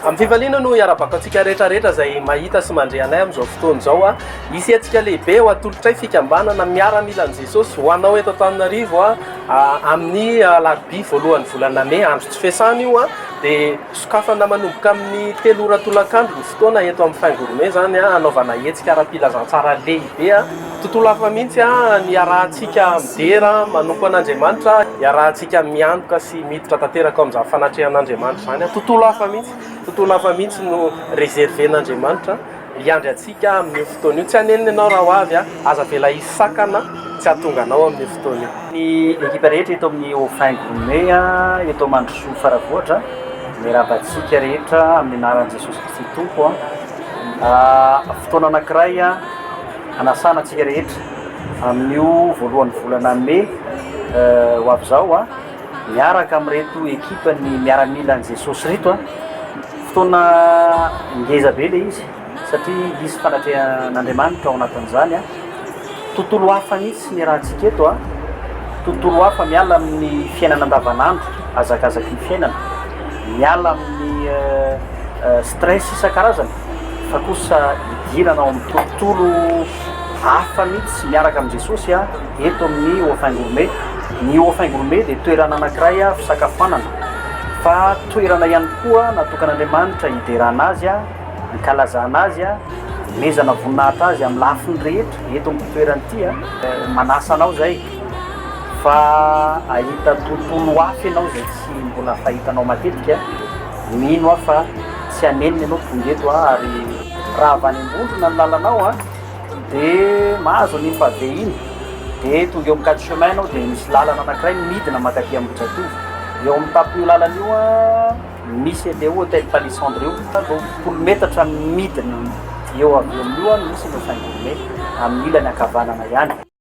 Amin'ny fivaliana no hiarabaka antsika rehetrarehetra izay mahita sy mandre anay amin'izao fotoana izao a. Isy antsika lehibe ho atolotray fikambanana miara-mila an'i Jesosy ho anao eto Antananarivo amin'ny alarobia voalohan'ny volana May, andro tsy fiasana io dia sokafana manomboka amin'ny 3 ora tolakandro ny fotoana eto amin'ny Faingoromey zany anaovana hetsika ara-pilazantsara lehibe tontolo hafa mihitsy ny arahantsika midera manompo an'Andriamanitra, arahantsika miantoka sy miditra tanteraka amin'izany fanatrehan'Andriamanitra zany tontolo hafa mihitsy no reserven'Andriamanitra hiandry antsika amin'ny fotoana io. Tsy hanenina ianao raha ho avy aza vela hisakana tsy hahatonga anao amin'ny fotoana io. Ny ekipa rehetra eto amin'ny Faingoromey eto Mandrosoa Faravohatra miarabantsika rehetra amin'ny anaran'i Jesosy Kristy Tompo fotoana anankiray anasana antsika rehetra amin'io voalohan'ny volana May ho avy izao miaraka amin'reto ekipa ny miaramila an'i Jesosy reto fotoana ngeza be le izy satria misy fanatrehan'Andriamanitra ao anatin'izany tontolo hafa mihitsy ny rahantsika eto tontolo hafa miala amin'ny fiainana andavanandro azakazaky ny fiainana, miala amin'ny stress isan-karazany fa kosa idirana ao amin'ny tontolo hafa mihitsy miaraka amin'i Jesosy eto amin'ny Haut-Faingoromey. Ny Haut-Faingoromey dia toerana anankiray fisakafoanana fa toerana ihany koa natokan'Andriamanitra hiderana azy hikalazana azy mezana voninahitra azy amin'ny lafiny rehetra eto amin'ny toerana ity manasa anao zay fa ahita tontolo hafa ianao zay tsy mbola fahitanao matetika mino fa tsy hanenina ianao tonga eto ary raha avy any ambondrona ny lalanao dia mahazo ny favehiny dia tonga eo amin'ny 4 chemin anao dia misy lalana anankiray midina makaty amin'ny Botsatovo. Eo amin'ny tapon'io lalana io misy le hôtel Palissandre io 20 metatra midina eo avy amin'io misy ny Faingoromey amin'ny ilany ankavanana ihany.